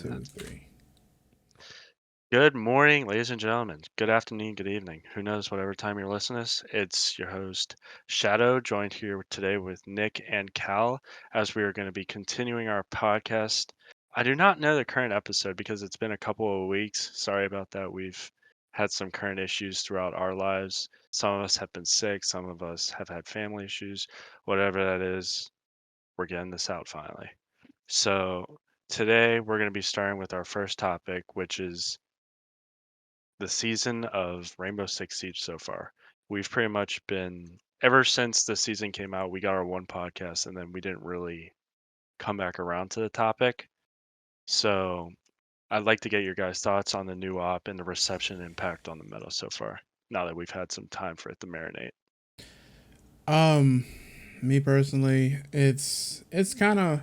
2, 3. Good morning, ladies and gentlemen. Good afternoon, good evening. Who knows, whatever time you're listening to this. It's your host, Shadow, joined here today with Nick and Cal as we are going to be continuing our podcast. I do not know the current episode because it's been a couple of weeks. Sorry about that. We've had some current issues throughout our lives. Some of us have been sick, some of us have had family issues. Whatever that is, we're getting this out finally. So, today we're going to be starting with our first topic, which is the season of Rainbow Six Siege so far. We've pretty much been ever since the season came out, we got our one podcast and then we didn't really come back around to the topic. So I'd like to get your guys' thoughts on the new op and the reception impact on the meta so far, now that we've had some time for it to marinate. Um, Me personally, it's kind of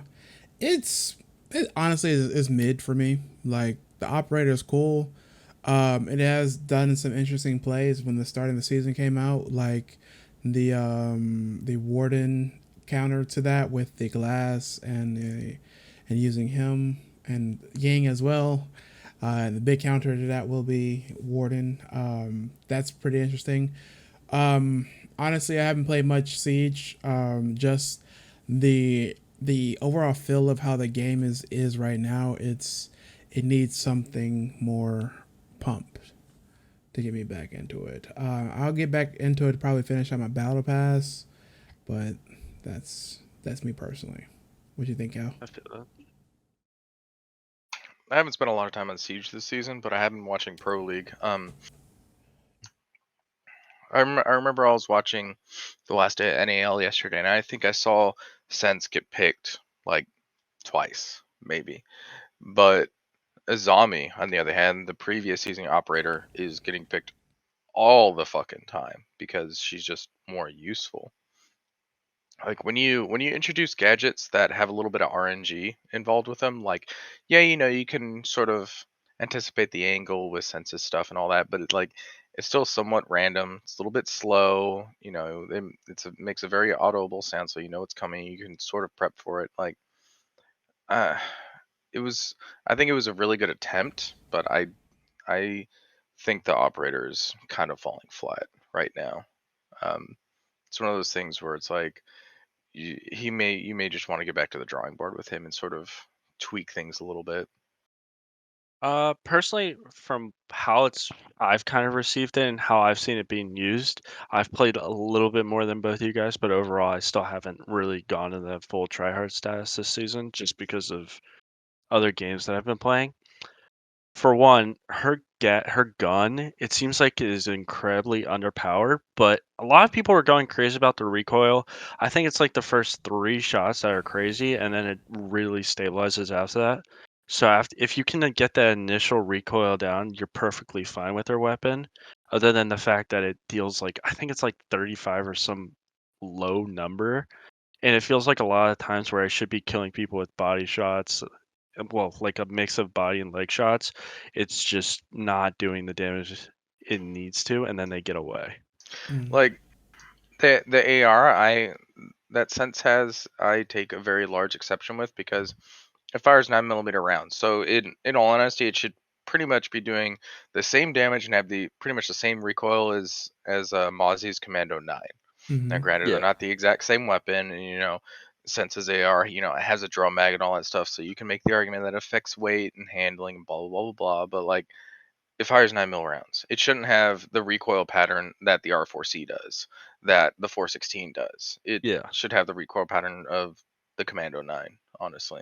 it honestly is mid for me. Like the operator is cool. It has done some interesting plays when the start of the season came out, like the warden counter to that with the glass and using him and Ying as well. And the big counter to that will be Warden. That's pretty interesting. Honestly, I haven't played much Siege. Just the overall feel of how the game is right now. It needs something more pumped to get me back into it. I'll get back into it. Probably finish out my battle pass, but that's me personally. What do you think, Al? I feel that. I haven't spent a lot of time on Siege this season, but I have been watching Pro League. I remember I was watching the last day of NAL yesterday, and I think I saw Sense get picked like twice, maybe. But Azami, on the other hand, the previous season operator, is getting picked all the fucking time because she's just more useful. Like when you introduce gadgets that have a little bit of RNG involved with them, like yeah, you can sort of anticipate the angle with senses stuff and all that, but it's still somewhat random. It's a little bit slow. It makes a very audible sound, so you know it's coming. You can sort of prep for it. Uh, it was. I think it was a really good attempt, but I think the operator is kind of falling flat right now. Um, it's one of those things where it's like you may just want to get back to the drawing board with him and sort of tweak things a little bit. Personally, from how I've kind of received it and how I've seen it being used, I've played a little bit more than both you guys, but overall, I still haven't really gone to the full tryhard status this season just because of other games that I've been playing. For one, her gun, it seems like it is incredibly underpowered, but a lot of people are going crazy about the recoil. I think it's like the first three shots that are crazy, and then it really stabilizes after that. So if you can get that initial recoil down, you're perfectly fine with her weapon. Other than the fact that it deals like I think it's like 35 or some low number, and it feels like a lot of times where I should be killing people with body shots, well, like a mix of body and leg shots, it's just not doing the damage it needs to, and then they get away. Mm. Like the AR, I that sense has I take a very large exception with because it fires 9mm rounds. So in all honesty, it should pretty much be doing the same damage and have the pretty much the same recoil as Mozzie's Commando 9. Now, Mm-hmm. granted, they're Yeah. not the exact same weapon, and since as they are, it has a draw mag and all that stuff, so you can make the argument that it affects weight and handling and blah blah blah blah blah. But like, it fires 9mm rounds. It shouldn't have the recoil pattern that the R4C does, that the 416 does. It Yeah. should have the recoil pattern of the Commando 9, honestly.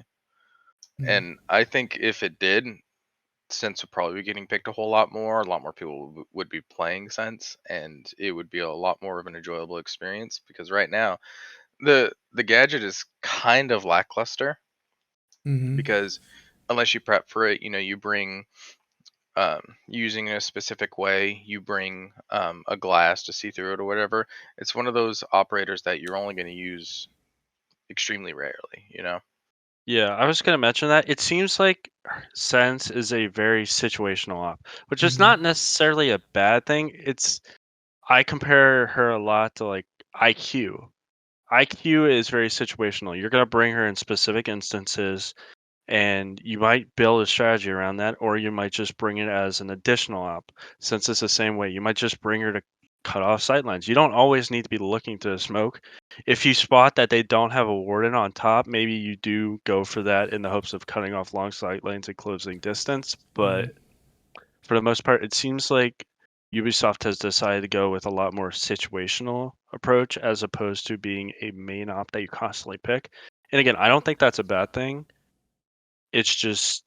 Mm. And I think if it did, Sense would probably be getting picked a whole lot more. A lot more people would be playing Sense, and it would be a lot more of an enjoyable experience. Because right now, the gadget is kind of lackluster Mm-hmm. because unless you prep for it, you bring using it a specific way, you bring a glass to see through it or whatever. It's one of those operators that you're only going to use extremely rarely. Yeah, I was gonna mention that. It seems like Sense is a very situational op, which is Mm-hmm. not necessarily a bad thing. I compare her a lot to like IQ. IQ is very situational. You're gonna bring her in specific instances, and you might build a strategy around that, or you might just bring it as an additional op. Since it's the same way, you might just bring her to cut off sightlines. You don't always need to be looking to smoke. If you spot that they don't have a warden on top, maybe you do go for that in the hopes of cutting off long sightlines and closing distance. But for the most part, it seems like Ubisoft has decided to go with a lot more situational approach as opposed to being a main op that you constantly pick. And again, I don't think that's a bad thing. It's just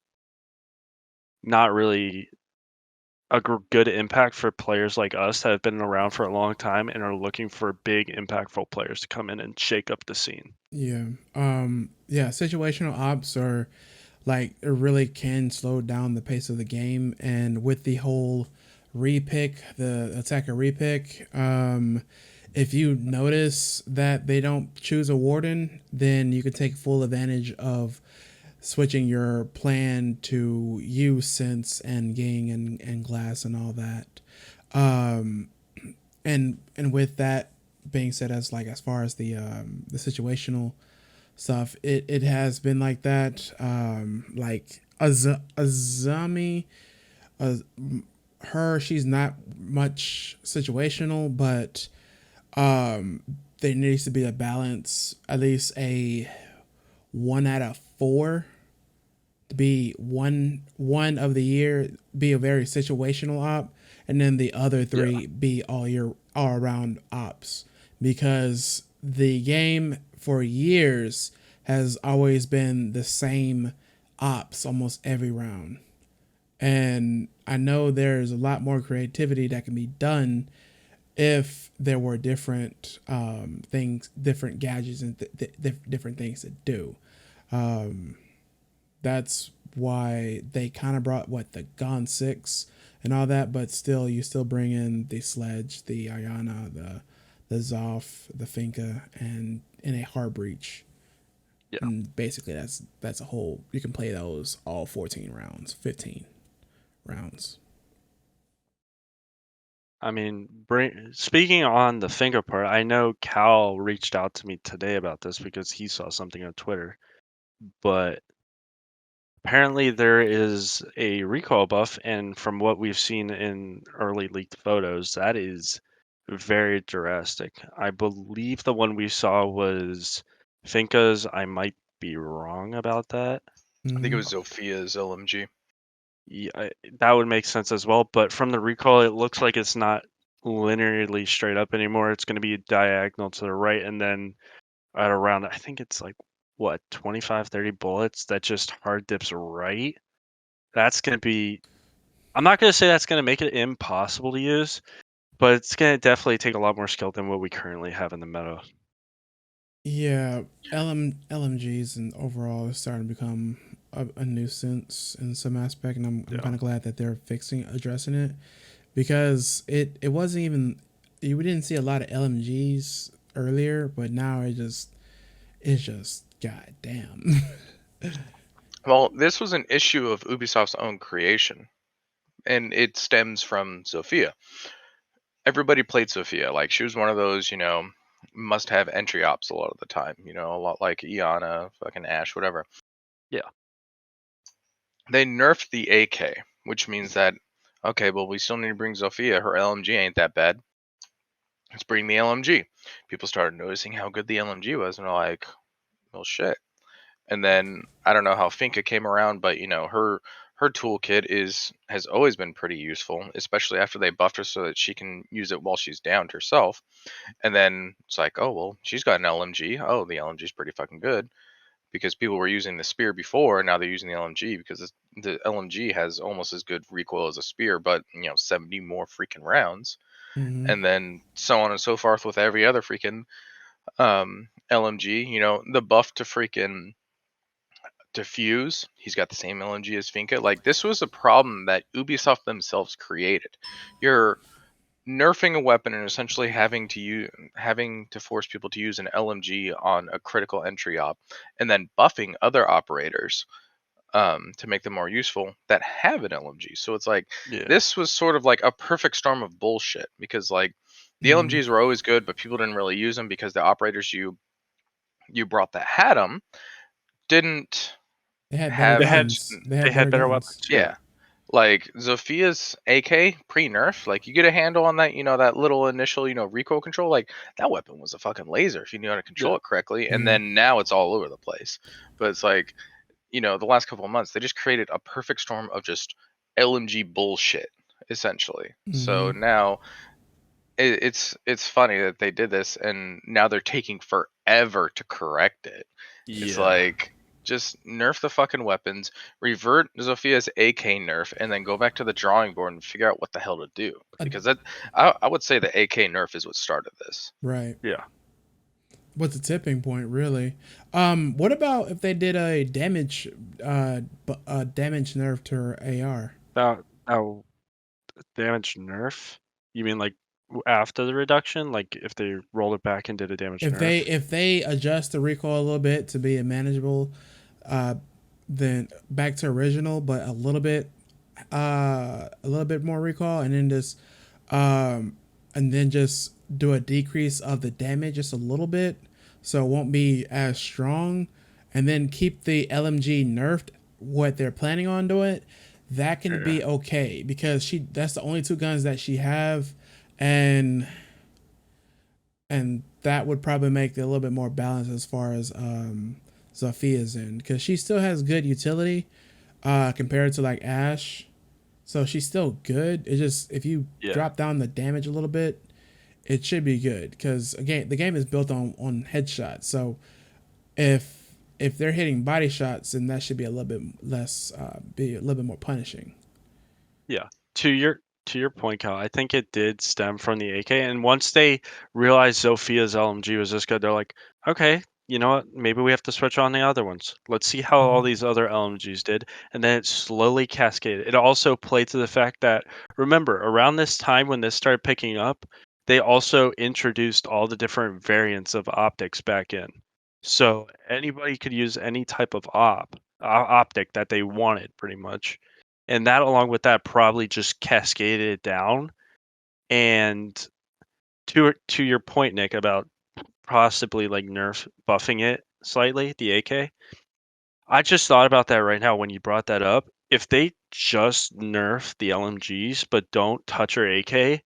not really a good impact for players like us that have been around for a long time and are looking for big, impactful players to come in and shake up the scene. Yeah. Yeah, situational ops are like it really can slow down the pace of the game, and with the whole repick, the attacker repick, if you notice that they don't choose a warden, then you can take full advantage of switching your plan to use sense and gang and glass and all that. Um, and with that being said, as far as the situational stuff, it has been like that. Like Azami, uh, her, she's not much situational, but there needs to be a balance, at least a 1 out of 4 to be one of the year, be a very situational op, and then the other Yeah. 3 be all around ops, because the game for years has always been the same ops almost every round. And I know there's a lot more creativity that can be done if there were different things, different gadgets, and different things to do. That's why they kind of brought the Gon 6 and all that, but still, you still bring in the Sledge, the Ayana, the Zoff, the Finka, and in a hard breach. Yeah. And basically, that's a whole. You can play those all 14 rounds, 15 rounds. I mean, speaking on the finger part, I know Cal reached out to me today about this because he saw something on Twitter, but apparently there is a recoil buff, and from what we've seen in early leaked photos, that is very drastic. I believe the one we saw was Finka's. I might be wrong about that. I think it Mm-hmm. was Zophia's LMG. Yeah, that would make sense as well. But from the recoil, it looks like it's not linearly straight up anymore. It's going to be diagonal to the right, and then at around, I think it's like, what, 25, 30 bullets that just hard dips right. That's going to be, I'm not going to say that's going to make it impossible to use, but it's going to definitely take a lot more skill than what we currently have in the meta. Yeah, LMGs and overall is starting to become a nuisance in some aspect, and I'm Yeah. kind of glad that they're addressing it, because it wasn't even, you didn't see a lot of LMGs earlier, but now it's just goddamn. Well, this was an issue of Ubisoft's own creation, and it stems from Sophia. Everybody played Sophia. Like, she was one of those, must have entry ops a lot of the time, a lot like Iana, fucking Ash, whatever. Yeah. They nerfed the AK, which means that, okay, well, we still need to bring Sophia. Her LMG ain't that bad. Let's bring the LMG. People started noticing how good the LMG was, and they're like, well, shit. And then I don't know how Finka came around, but her toolkit has always been pretty useful, especially after they buffed her so that she can use it while she's downed herself. And then it's like, oh well, she's got an LMG. Oh, the LMG is pretty fucking good, because people were using the spear before, and now they're using the LMG because the LMG has almost as good recoil as a spear, but 70 more freaking rounds. Mm-hmm. And then so on and so forth with every other freaking LMG. The buff to freaking diffuse, he's got the same LMG as Finka. Like, this was a problem that Ubisoft themselves created. You're nerfing a weapon and essentially having to force people to use an LMG on a critical entry op, and then buffing other operators to make them more useful that have an LMG. So it's like, Yeah. this was sort of like a perfect storm of bullshit, because like the Mm-hmm. LMGs were always good, but people didn't really use them because the operators you brought that had them didn't They had better have guns. They they had had better better guns. weapons. Yeah. yeah, like Zophia's AK pre-nerf, like you get a handle on that, that little initial, recoil control. Like that weapon was a fucking laser if you knew how to Yeah. control it correctly. And Yeah. then now it's all over the place. But it's like, the last couple of months they just created a perfect storm of just LMG bullshit, essentially. So Hmm. now it's funny that they did this, and now they're taking forever to correct it. It's Yeah. like, just nerf the fucking weapons, revert Zophia's AK nerf, and then go back to the drawing board and figure out what the hell to do. Uh, Because I would say the AK nerf is what started this. right. Yeah. What's the tipping point, really? What about if they did a damage nerf to her AR? That damage nerf? You mean like after the reduction? Like if they rolled it back and did a damage nerf? If they adjust the recoil a little bit to be a manageable, uh, then back to original, but a little bit more recoil, um, and then just do a decrease of the damage just a little bit, so it won't be as strong, and then keep the LMG nerfed what they're planning on doing. That can Yeah. be okay because that's the only two guns that she have, and that would probably make it a little bit more balanced as far as Zophia's in, because she still has good utility compared to like Ash, so she's still good. It's just if you Yeah. drop down the damage a little bit, it should be good, because again the game is built on headshots. So if they're hitting body shots, then that should be a little bit less, be a little bit more punishing. Yeah. To your point, Cal, I think it did stem from the AK. And once they realized Zophia's LMG was this good, they're like, okay, you know what? Maybe we have to switch on the other ones. Let's see how all Mhm. these other LMGs did. And then it slowly cascaded. It also played to the fact that, remember, around this time when this started picking up, they also introduced all the different variants of optics back in. So anybody could use any type of optic that they wanted, pretty much. And that, along with that, probably just cascaded it down. And to your point, Nick, about possibly like nerf buffing it slightly, the AK. I just thought about that right now when you brought that up. If they just nerf the LMGs but don't touch her AK,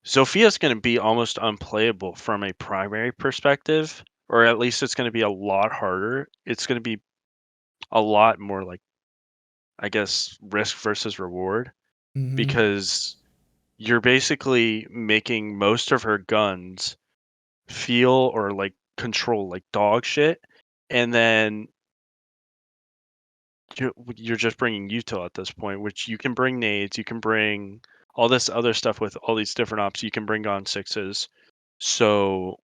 Sophia's going to be almost unplayable from a primary perspective, or at least it's going to be a lot harder. It's going to be a lot more like, I guess, risk versus reward, Mhm. because you're basically making most of her guns feel or like control like dog shit, and then you're just bringing util at this point, which you can bring nades, you can bring all this other stuff with all these different ops, you can bring on sixes. So,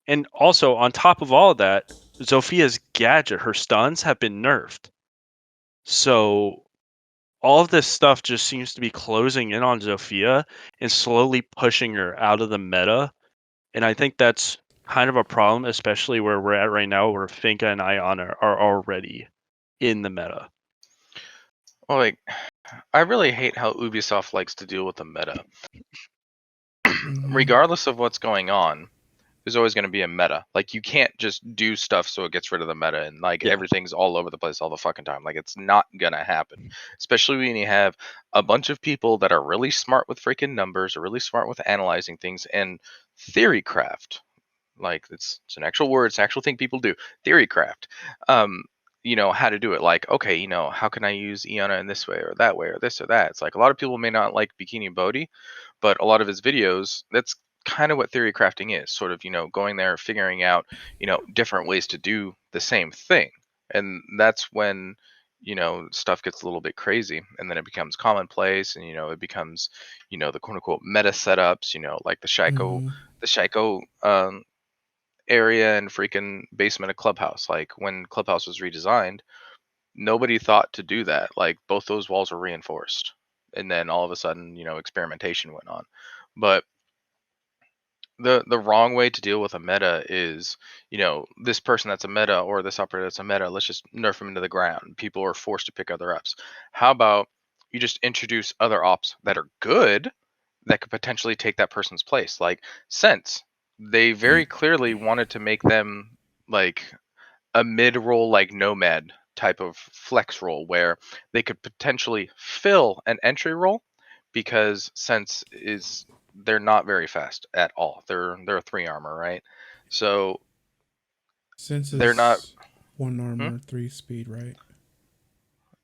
and also on top of all of that, Zophia's gadget, her stuns have been nerfed. So all of this stuff just seems to be closing in on Zofia and slowly pushing her out of the meta. And I think that's kind of a problem, especially where we're at right now, where Finka and Ion are already in the meta. Well, like, I really hate how Ubisoft likes to deal with the meta. Mhm. Regardless of what's going on, there's always going to be a meta. Like, you can't just do stuff so it gets rid of the meta and like Yeah. everything's all over the place all the fucking time. Like, it's not gonna happen. Especially when you have a bunch of people that are really smart with freaking numbers, or really smart with analyzing things and theory craft. Like, it's an actual word, it's an actual thing people do. Theory craft. Um, how to do it. Like, okay, how can I use Iana in this way or that way or this or that? It's like a lot of people may not like Bikini Bodhi, but a lot of his videos, that's kind of what theory crafting is. Sort of, going there, figuring out, different ways to do the same thing. And that's when, stuff gets a little bit crazy, and then it becomes commonplace, and it becomes, the quote unquote meta setups, like Mhm. the Shaiko area and freaking basement of Clubhouse. Like, when Clubhouse was redesigned, nobody thought to do that. Like, both those walls were reinforced, and then all of a sudden, experimentation went on. But the wrong way to deal with a meta is, this person that's a meta, or this operator that's a meta, let's just nerf them into the ground. People are forced to pick other ups. How about you just introduce other ops that are good, that could potentially take that person's place? Like Sense, they very clearly wanted to make them like a mid-roll like nomad type of flex role where they could potentially fill an entry role because Sense is they're not very fast at all. They're a 3 armor, right? So Since they're not. it's one Hmm? armor, 3 speed, right?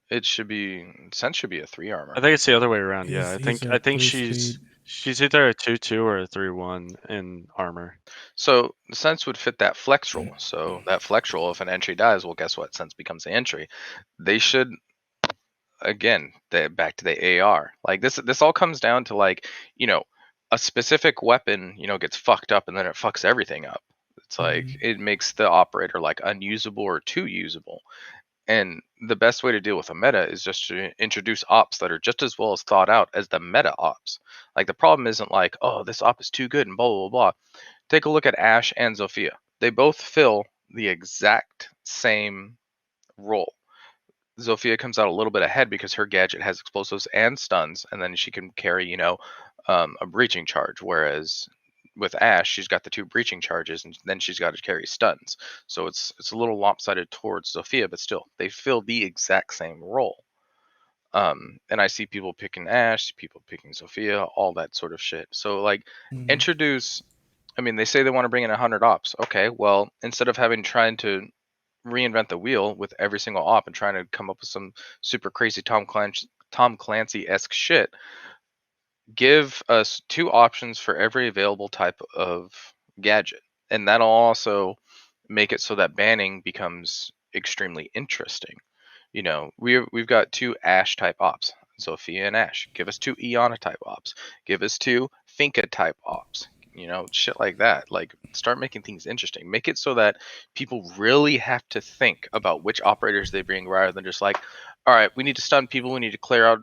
It should be Sense should be a 3 I armor. think it's the other way around. Yeah, He's I a think 3 speed. she's either a 2-2 or a 3-1 in armor. So Sense would fit that flex role. So that flex role, if an entry dies, well, guess what? Sense becomes the entry. They should again back to the AR. Like this all comes down to like a specific weapon gets fucked up and then it fucks everything up. It's like Mhm. it makes the operator like unusable or too usable. And the best way to deal with a meta is just to introduce ops that are just as well as thought out as the meta ops. Like the problem isn't like, oh, this op is too good and blah blah blah. Take a look at Ashe and Zofia. They both fill the exact same role. Zofia comes out a little bit ahead because her gadget has explosives and stuns, and then she can carry, a breaching charge. Whereas with Ashe, she's got the 2 breaching charges, and then she's got to carry stuns. So it's a little lopsided towards Zofia, but still, they fill the exact same role. And I see people picking Ashe, people picking Zofia, all that sort of shit. So like, Mhm. introduce. I mean, they say they want to bring in 100 ops. Okay, well, instead of having trying to reinvent the wheel with every single op and trying to come up with some super crazy Tom Clancy-esque shit, give us 2 options for every available type of gadget. And that'll also make it so that banning becomes extremely interesting. We've got 2 Ashe type ops, Sophia and Ashe. Give us 2 Iana type ops. Give us 2 Finka type ops. Shit like that. Like, start making things interesting. Make it so that people really have to think about which operators they bring rather than just like, all right, we need to stun people. We need to clear out,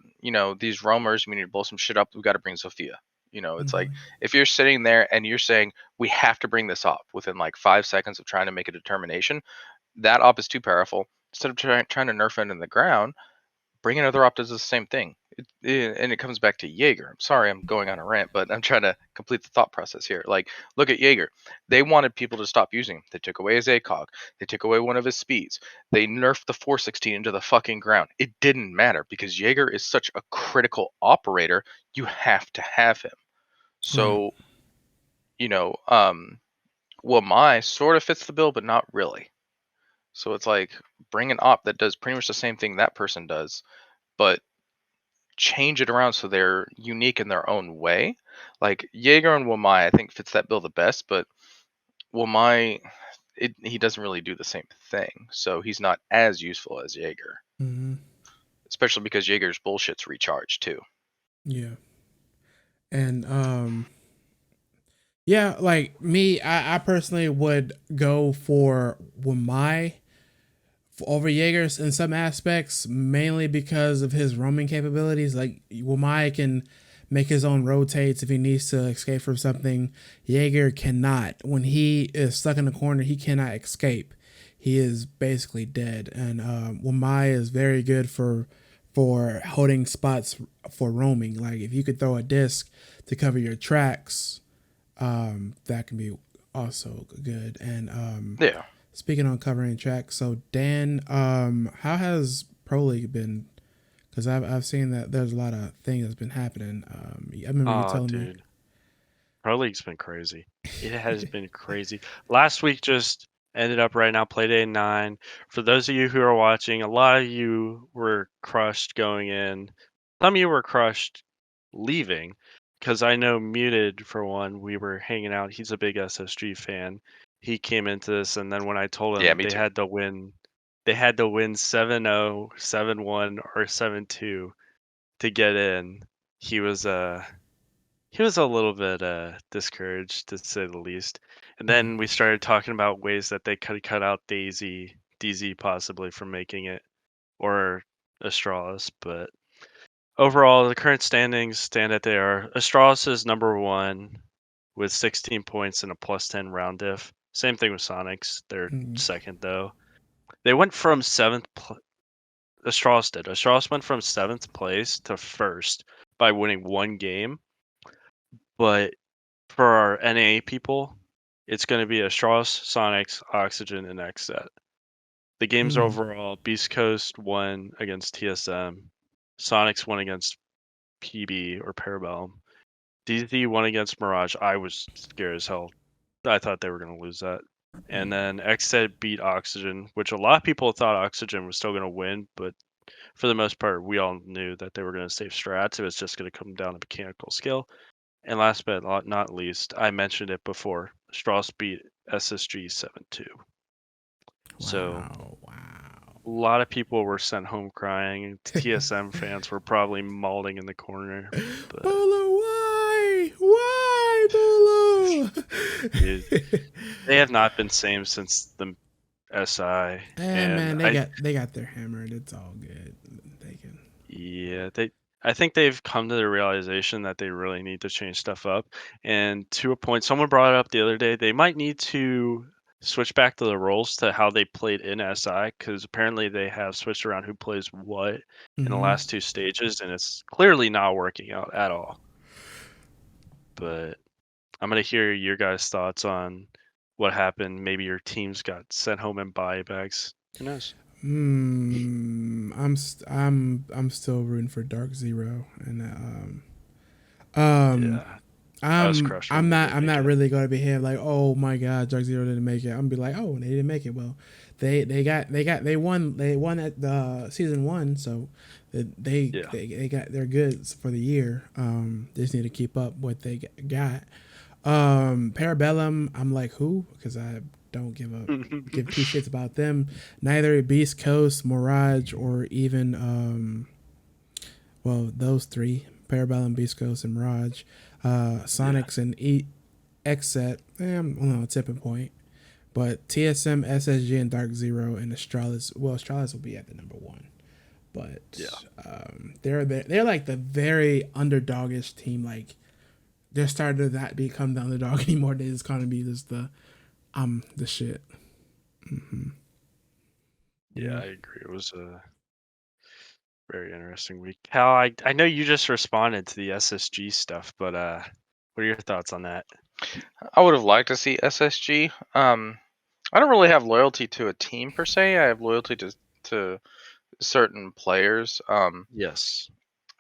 these roamers. We need to blow some shit up. We got to bring Sophia. It's like Mhm. if you're sitting there and you're saying we have to bring this op within like 5 seconds of trying to make a determination, that op is too powerful. Instead of trying to nerf it in the ground, bring another op does the same thing. And it comes back to Jaeger. I'm sorry I'm going on a rant, but I'm trying to complete the thought process here. Like, look at Jaeger. They wanted people to stop using him. They took away his ACOG. They took away one of his speeds. They nerfed the 416 into the fucking ground. It didn't matter because Jaeger is such a critical operator. You have to have him. Right. So, Wamai sort of fits the bill, but not really. So it's like bring an op that does pretty much the same thing that person does, but change it around so they're unique in their own way. Like Jaeger and Wamai, I think fits that bill the best, but Wamai, he doesn't really do the same thing, so he's not as useful as Jaeger, Mhm. especially because Jaeger's bullshit's recharged too. Yeah. And yeah, like me, I personally would go for Wamai over Jaegers in some aspects, mainly because of his roaming capabilities. Like Wamai can make his own rotates if he needs to escape from something. Jaeger cannot. When he is stuck in the corner, he cannot escape. He is basically dead. And Wamai is very good for holding spots for roaming. Like if you could throw a disc to cover your tracks, that can be also good. And Yeah. speaking on covering tracks, so Dan, how has Pro League been? Because I've seen that there's a lot of things that's been happening. I remember you Oh, telling me. dude. Pro League's been crazy. It has been crazy. Last week just ended up right now, play day 9. For those of you who are watching, a lot of you were crushed going in. Some of you were crushed leaving. Because I know Muted, for one, we were hanging out. He's a big SSG fan. He came into this, and then when I told Yeah, him me too. they had to win 7-0, 7-1, or 7-2 to get in. He was he was a little bit discouraged, to say the least. And then we started talking about ways that they could cut out DZ possibly from making it, or Astralis. But overall, the current standings stand at they are. Astralis is number 1 with 16 points and a +10 round diff. Same thing with Sonics. They're Mm, second though. They went from Astralis did. Astralis went from 7th place to 1st by winning 1 game. But for our NA people, it's going to be Astralis, Sonics, Oxygen, and XZ. The games overall, Beast Coast won against TSM, Sonics won against PB or Parabellum, DZ won against Mirage. I was scared as hell. I thought they were going to lose that. And then XZ beat Oxygen, which a lot of people thought Oxygen was still going to win, but for the most part, we all knew that they were going to save strats. It was just going to come down to mechanical skill. And last but not least, I mentioned it before, Strauss beat SSG 7-2. So a lot of people were sent home crying. TSM fans were probably mauling in the corner. But Bolo, why? Why, Bolo? dude, they have not been same since the SI. Man, they got their hammered. It's all good. They can. Yeah, I think they've come to the realization that they really need to change stuff up. And to a point, someone brought it up the other day, they might need to switch back to the roles to how they played in SI, because apparently they have switched around who plays what in the last two stages, and it's clearly not working out at all. But I'm going to hear your guys' thoughts on what happened. Maybe your teams got sent home in body bags. Who knows? I'm still rooting for Dark Zero, and Yeah. I was crushed when I'm they not didn't make it. really gonna be here like, oh my god, Dark Zero didn't make it. I'm gonna be like, oh, they didn't make it. Well, they won at the season 1, so they're good for the year. They just need to keep up what they got. Parabellum, I'm like, who? Because I don't give two shits about them. Neither Beast Coast, Mirage, or even those three: Parabellum, Beast Coast, and Mirage. Sonics and XZ, I'm on a tipping point. But TSM, SSG, and Dark Zero and Astralis. Well, Astralis will be at the number 1. But they're like the very underdogish team. Like, they're starting to not become the underdog anymore. They just kind of be just the shit. Yeah, I agree. It was a very interesting week. Cal, I know you just responded to the SSG stuff, but what are your thoughts on that? I would have liked to see SSG. I don't really have loyalty to a team per se. I have loyalty to certain players. Yes.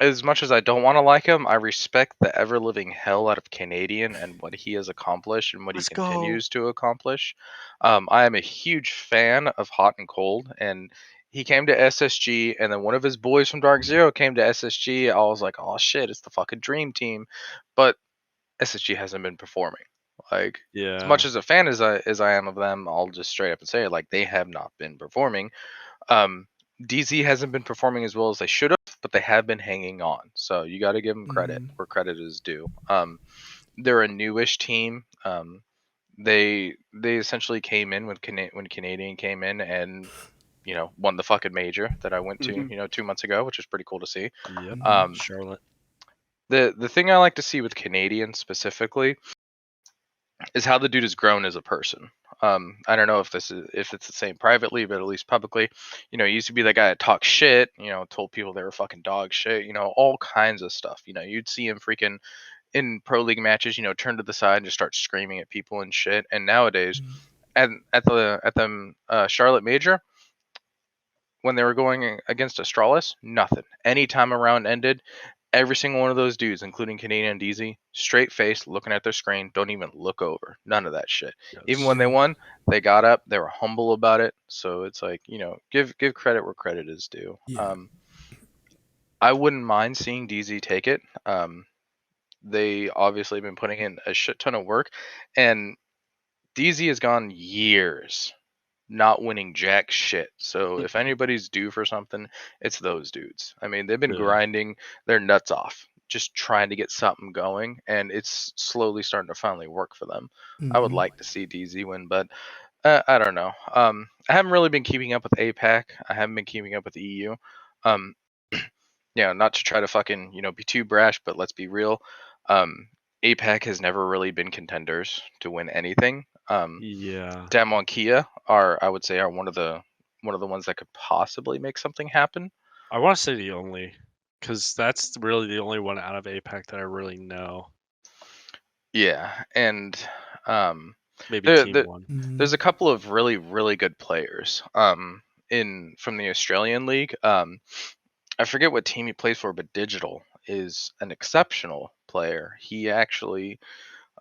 As much as I don't want to like him, I respect the ever living hell out of Canadian and what he has accomplished and what Let's he go. continues to accomplish. I am a huge fan of Hot and Cold, and he came to SSG, and then one of his boys from Dark Zero came to SSG. I was like, oh shit, it's the fucking dream team. But SSG hasn't been performing. Like, as much Yeah. as a fan as I am of them, I'll just straight up and say it, like, they have not been performing. DZ hasn't been performing as well as they should have, but they have been hanging on. So you got to give them credit where credit is due. They're a newish team. They essentially came in when Canadian came in and won the fucking major that I went to 2 months ago, which is pretty cool to see. Yep. Charlotte. The thing I like to see with Canadian specifically is how the dude has grown as a person. I don't know if it's the same privately, but at least publicly, he used to be that guy that talked shit, told people they were fucking dog shit, all kinds of stuff. You'd see him freaking in pro league matches, turn to the side and just start screaming at people and shit. And nowadays, at the Charlotte Major, when they were going against Astralis, nothing. Any time a round ended, every single one of those dudes, including Canadian and DZ, straight face, looking at their screen, don't even look over. None of that shit. Yes. Even when they won, they got up, they were humble about it. So it's like, give credit where credit is due. Yeah. I wouldn't mind seeing DZ take it. They obviously have been putting in a shit ton of work, and DZ has gone years not winning jack shit. So if anybody's due for something, it's those dudes. I mean, they've been grinding their nuts off, just trying to get something going, and it's slowly starting to finally work for them. I would like to see DZ win, but I don't know. I haven't really been keeping up with APAC. I haven't been keeping up with EU. Not to try to fucking be too brash, but let's be real. APAC has never really been contenders to win anything. Yeah. Damwon Kia are one of the ones that could possibly make something happen. I want to say the only, because that's really the only one out of APAC that I really know. Yeah, and maybe Team One. There's a couple of really, really good players. from the Australian league. I forget what team he plays for, but Digital is an exceptional player. He actually,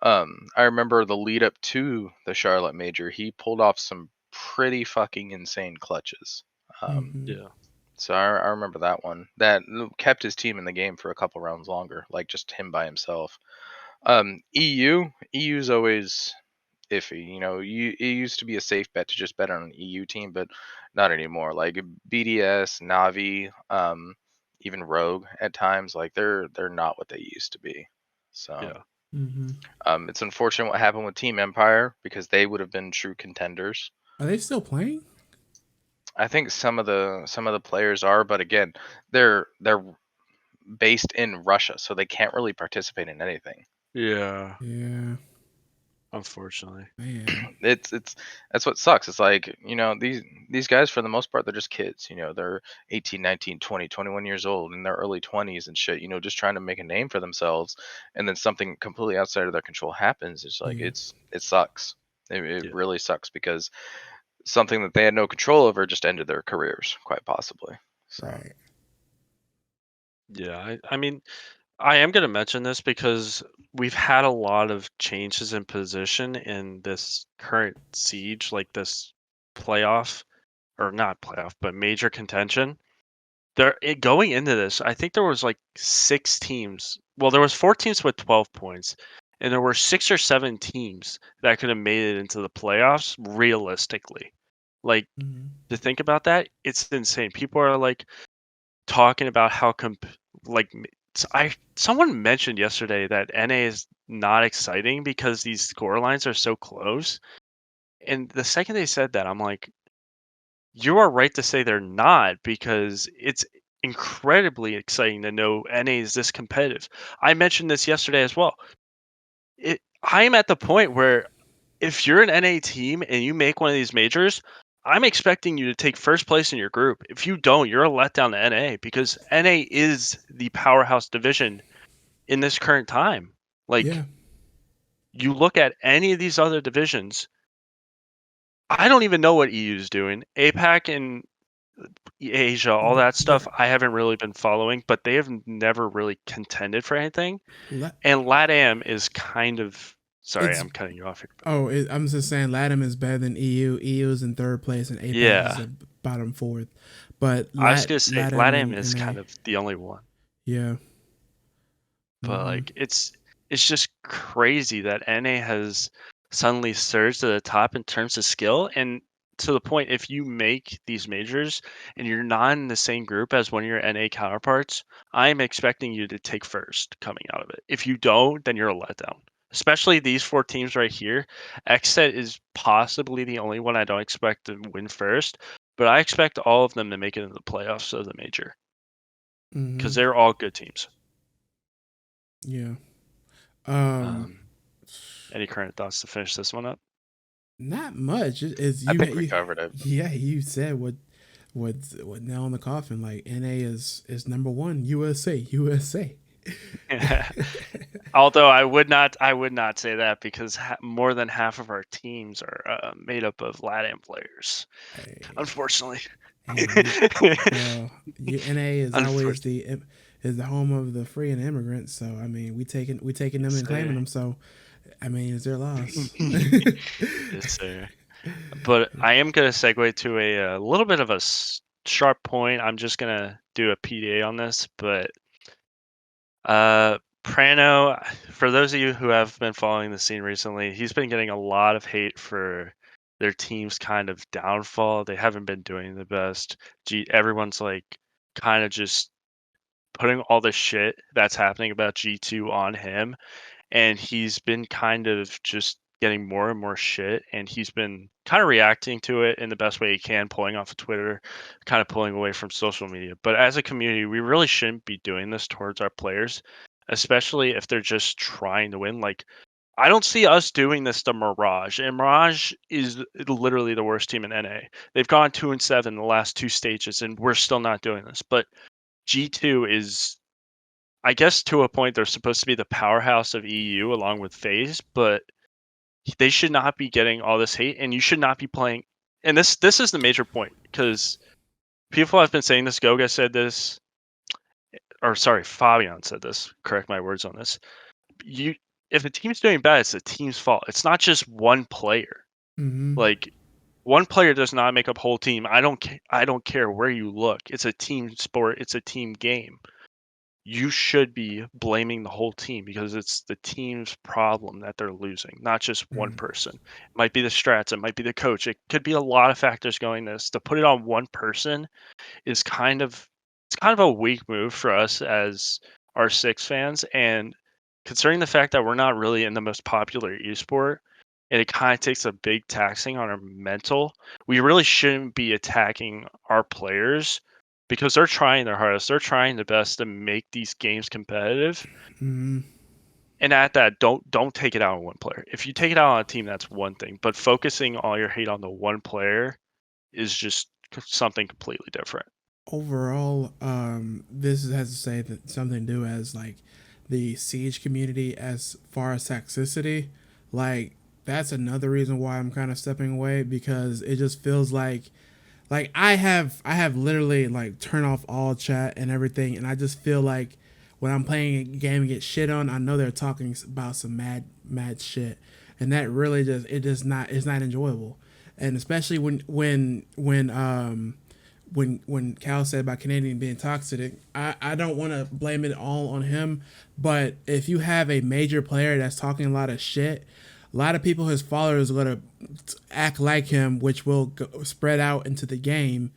I remember the lead up to the Charlotte Major, he pulled off some pretty fucking insane clutches. Mm-hmm. Yeah. So I remember that one. That kept his team in the game for a couple rounds longer, like just him by himself. EU's always iffy. It used to be a safe bet to just bet on an EU team, but not anymore. Like BDS, Navi, even Rogue at times, like they're not what they used to be. So Yeah. Mm-hmm. it's unfortunate what happened with Team Empire because they would have been true contenders. Are they still playing? I think some of the players are, but again, they're based in Russia, so they can't really participate in anything. Yeah. Yeah, Unfortunately. man. It's that's what sucks. It's like, these guys for the most part they're just kids, they're 18, 19, 20, 21 years old in their early 20s and shit, just trying to make a name for themselves, and then something completely outside of their control happens. It's like Yeah, it sucks. It Yeah. really sucks because something that they had no control over just ended their careers, quite possibly. So right. Yeah. I mean, I am going to mention this because we've had a lot of changes in position in this current siege, like this playoff, or not playoff, but major contention. Going into this, I think there was like 6 teams. Well, there was 4 teams with 12 points, and there were 6 or 7 teams that could have made it into the playoffs realistically. Like, Mm-hmm. to think about that, it's insane. People are like talking about how like someone mentioned yesterday that NA is not exciting because these score lines are so close. And the second they said that, I'm like, you are right to say they're not, because it's incredibly exciting to know NA is this competitive. I mentioned this yesterday as well. I am at the point where if you're an NA team and you make one of these majors, I'm expecting you to take first place in your group. If you don't, you're a letdown to NA, because NA is the powerhouse division in this current time. Like, Yeah, you look at any of these other divisions, I don't even know what EU is doing. APAC and Asia, all that yeah. stuff, I haven't really been following, but they have never really contended for anything. La- And LATAM is kind of, sorry, it's I'm cutting you off here. I'm just saying LATAM is better than EU. EU is in third place and APAC is Yeah, at bottom fourth. But I was gonna say LATAM LATAM and is NA, kind of the only one, yeah. but Mm-hmm. like it's just crazy that NA has suddenly surged to the top in terms of skill, and to the point, if you make these majors and you're not in the same group as one of your NA counterparts, I'm expecting you to take first coming out of it. If you don't, then you're a letdown. Especially these 4 teams right here. XSET is possibly the only one I don't expect to win first, but I expect all of them to make it into the playoffs of the major, because Mm-hmm. they're all good teams. Yeah. Um, Um, any current thoughts to finish this one up? Not much. Is I you, think we you covered it. yeah, you said what nail in the coffin. Like NA is number one. USA, USA. Although I would not say that, because more than half of our teams are made up of LATAM players. Hey, Unfortunately. hey, well, NA is always Unfortunately. the home of the free and immigrants. So I mean, we taking them Yes, and claiming sir. them. So I mean, it's their loss. Yes, sir. But I am going to segue to a little bit of a sharp point. I'm just going to do a PDA on this, but Prano, for those of you who have been following the scene recently, he's been getting a lot of hate for their team's kind of downfall. They haven't been doing the best. Everyone's like kind of just putting all the shit that's happening about G2 on him, and he's been kind of just getting more and more shit, and he's been kind of reacting to it in the best way he can, pulling off of Twitter, kind of pulling away from social media. But as a community, we really shouldn't be doing this towards our players, especially if they're just trying to win. Like, I don't see us doing this to Mirage, and Mirage is literally the worst team in NA. They've gone 2-7 in the last 2 stages, and we're still not doing this. But G2 is, I guess, to a point, they're supposed to be the powerhouse of EU along with FaZe, but they should not be getting all this hate, and you should not be playing and this is the major point, because people have been saying this. Goga said this, or sorry, Fabian said this. Correct my words on this. If a team's doing bad, it's the team's fault. It's not just one player. Mm-hmm. Like, one player does not make up whole team. I don't care where you look. It's a team sport. It's a team game. You should be blaming the whole team, because it's the team's problem that they're losing, not just one person. It might be the strats. It might be the coach. It could be a lot of factors going this. To put it on one person is kind of a weak move for us as R6 fans, and considering the fact that we're not really in the most popular esport, and it kind of takes a big taxing on our mental, we really shouldn't be attacking our players, because they're trying their hardest. They're trying their best to make these games competitive. Mm-hmm. And at that, don't take it out on one player. If you take it out on a team, that's one thing. But focusing all your hate on the one player is just something completely different. Overall, this has to say that something to do as like the Siege community as far as toxicity. Like that's another reason why I'm kind of stepping away, because it just feels like I have literally like turned off all chat and everything, and I just feel like when I'm playing a game and get shit on, I know they're talking about some mad shit, and that really just it's not enjoyable, and especially when Cal said about Canadian being toxic, I don't want to blame it all on him, but if you have a major player that's talking a lot of shit, a lot of people, his followers, are going to act like him, which will spread out into the game,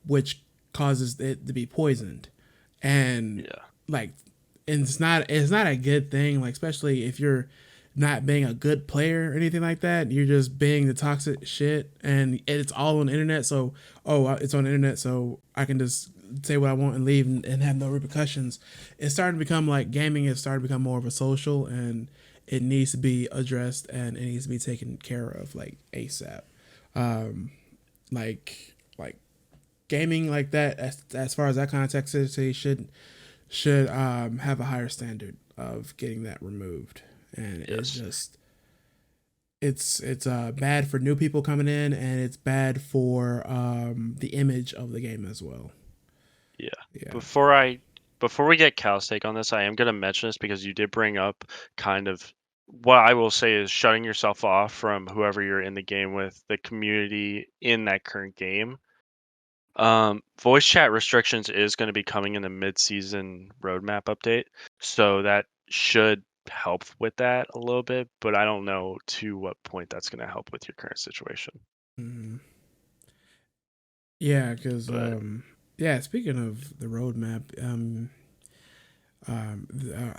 which causes it to be poisoned. And Yeah. like, and it's not a good thing, like especially if you're not being a good player or anything like that. You're just being the toxic shit, and it's all on the internet. So, it's on the internet, so I can just say what I want and leave and have no repercussions. It's starting to become like gaming is starting to become more of a social, and it needs to be addressed and it needs to be taken care of like ASAP. Um, like gaming like that, as far as that kind of toxicity should have a higher standard of getting that removed, and it's Yes. just it's bad for new people coming in, and it's bad for the image of the game as well. Yeah. Yeah. Before we get Cal's take on this, I am going to mention this because you did bring up kind of what I will say is shutting yourself off from whoever you're in the game with, the community in that current game. Voice chat restrictions is going to be coming in the mid-season roadmap update, so that should help with that a little bit, but I don't know to what point that's going to help with your current situation. Mm-hmm. Yeah, because But yeah. Speaking of the roadmap, I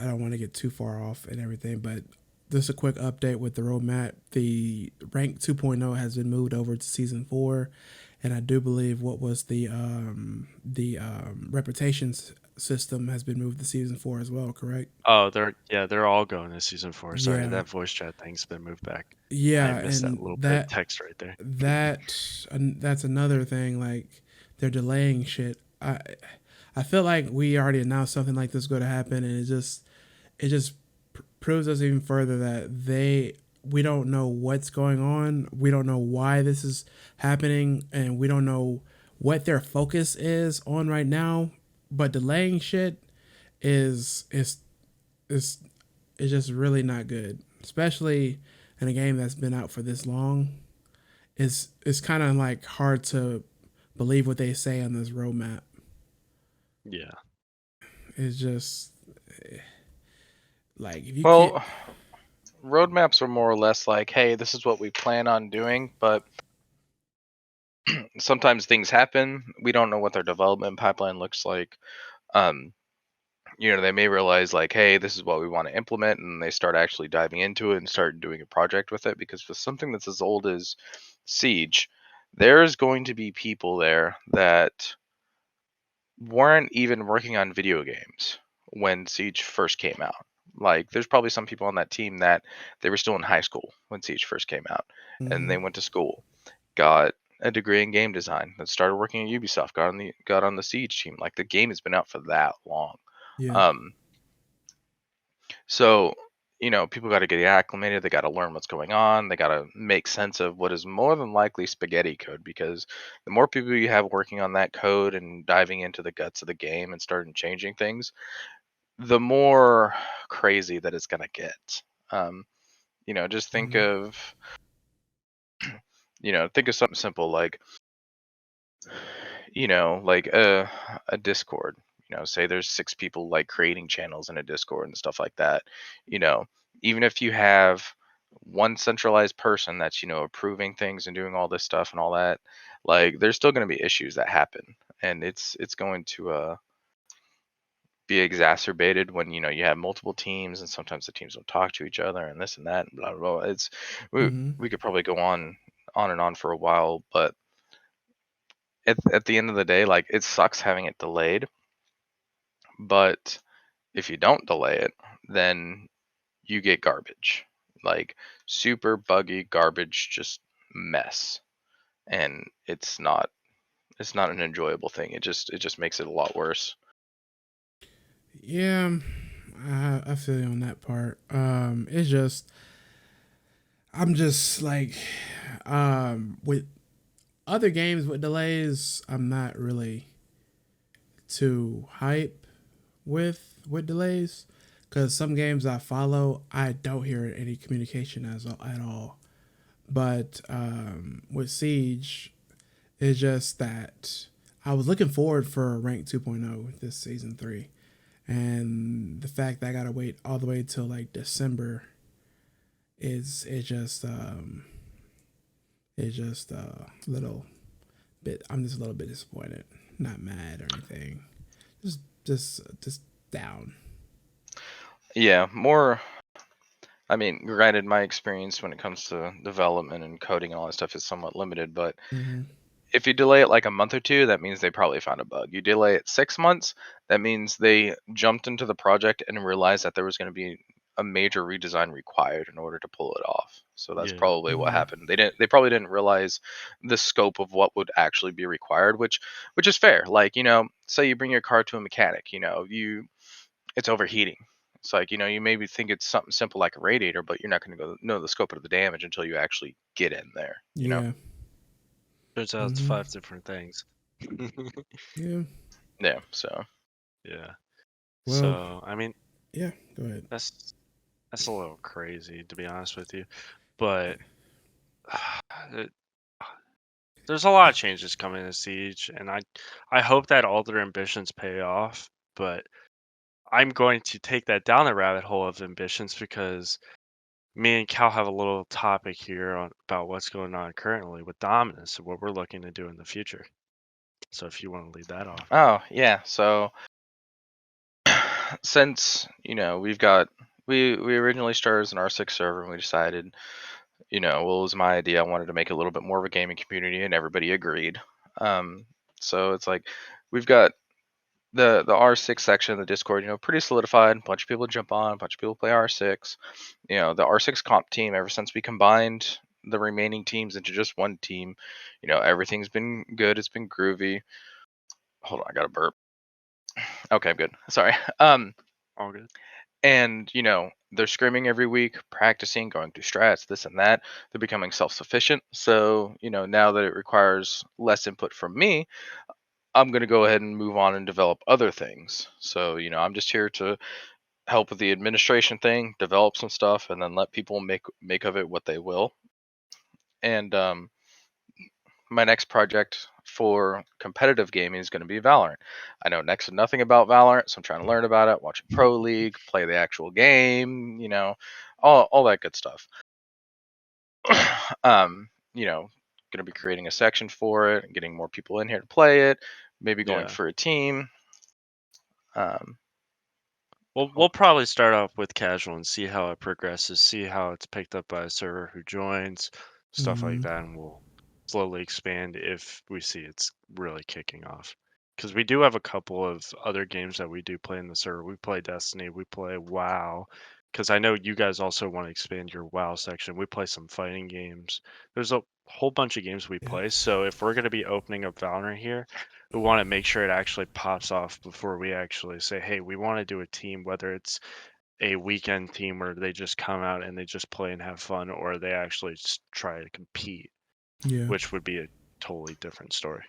don't want to get too far off and everything, but just a quick update with the roadmap. The rank 2.0 has been moved over to season 4, and I do believe what was the reputations system has been moved to season 4 as well. Correct? they're all going to season 4. Sorry, Yeah, that voice chat thing's been moved back. I yeah, missed that and little bit of text right there. that's another thing. Like they're delaying shit. I feel like we already announced something like this is going to happen, and it just proves us even further that we don't know what's going on. We don't know why this is happening, and we don't know what their focus is on right now. But delaying shit is is just really not good, especially in a game that's been out for this long. It's kind of like hard to believe what they say on this roadmap. Yeah. It's just like if you can't. Well, roadmaps are more or less like, hey, this is what we plan on doing, but sometimes things happen. We don't know what their development pipeline looks like. Um, they may realize like, hey, this is what we want to implement, and they start actually diving into it and start doing a project with it. Because with something that's as old as Siege, there's going to be people there that weren't even working on video games when Siege first came out. Like, there's probably some people on that team that they were still in high school when Siege first came out, and Mm-hmm. they went to school, got a degree in game design, that started working at Ubisoft, got on the Siege team. Like, the game has been out for that long. Yeah. Um, so people got to get acclimated. They got to learn what's going on. They got to make sense of what is more than likely spaghetti code, because the more people you have working on that code and diving into the guts of the game and starting changing things, the more crazy that it's going to get. Just think Mhm. of, something simple like, like a Discord. Say there's 6 people like creating channels in a Discord and stuff like that. You know, Even if you have one centralized person that's approving things and doing all this stuff and all that, like there's still going to be issues that happen, and it's going to be exacerbated when you have multiple teams, and sometimes the teams don't talk to each other and this and that and blah blah blah. We Mhm. we could probably go on and on for a while, but at the end of the day, like it sucks having it delayed. But if you don't delay it, then you get garbage, like super buggy garbage, just mess, and it's not an enjoyable thing. It just makes it a lot worse. Yeah, I feel you on that part. It's just I'm just like, with other games with delays, I'm not really too hype with delays, because some games I follow, I don't hear any communication at all. But with Siege, it's just that I was looking forward for Rank 2.0 this season 3, and the fact that I gotta wait all the way till like December is it's just a little bit. I'm just a little bit disappointed. Not mad or anything. Just down. Yeah, more. I mean, granted, my experience when it comes to development and coding and all that stuff is somewhat limited, but Mm-hmm. if you delay it like a month or two, that means they probably found a bug. You delay it 6 months, that means they jumped into the project and realized that there was going to be a major redesign required in order to pull it off. So that's Yeah. probably what Mm-hmm. happened. They probably didn't realize the scope of what would actually be required, which is fair. Like, say you bring your car to a mechanic, it's overheating. It's like, you maybe think it's something simple like a radiator, but you're not going to go know the scope of the damage until you actually get in there. Yeah. Turns out it's Mm-hmm. 5 different things. Yeah. Yeah, so Yeah. Well. So I mean, Yeah. Go ahead. that's a little crazy to be honest with you, but it, there's a lot of changes coming to Siege, and I hope that all their ambitions pay off. But I'm going to take that down the rabbit hole of ambitions because me and Cal have a little topic here about what's going on currently with Dominus and what we're looking to do in the future. So if you want to lead that off. oh yeah, so since we originally started as an R6 server, and we decided, well, it was my idea. I wanted to make it a little bit more of a gaming community, and everybody agreed. So it's like we've got the R6 section of the Discord, pretty solidified. A bunch of people jump on, a bunch of people play R6. The R6 comp team, ever since we combined the remaining teams into just one team, everything's been good. It's been groovy. Hold on, I got a burp. Okay, I'm good. Sorry. All good. And they're scrimming every week, practicing, going through strats, this and that. They're becoming self-sufficient. So now that it requires less input from me, I'm going to go ahead and move on and develop other things. So I'm just here to help with the administration thing, develop some stuff, and then let people make of it what they will. And my next project for competitive gaming is going to be Valorant. I know next to nothing about Valorant, so I'm trying to learn about it, watching Pro League, play the actual game, all that good stuff. Going to be creating a section for it, getting more people in here to play it, maybe going Yeah. for a team. Um, We'll probably start off with casual and see how it progresses, see how it's picked up by a server who joins, stuff like Mm-hmm. that, and we'll slowly expand if we see it's really kicking off. Because we do have a couple of other games that we do play in the server. We play Destiny, we play WoW. Because I know you guys also want to expand your WoW section. We play some fighting games. There's a whole bunch of games we Yeah. play. So if we're going to be opening up Valorant here, we want to make sure it actually pops off before we actually say, hey, we want to do a team, whether it's a weekend team where they just come out and they just play and have fun, or they actually try to compete, Yeah. which would be a totally different story.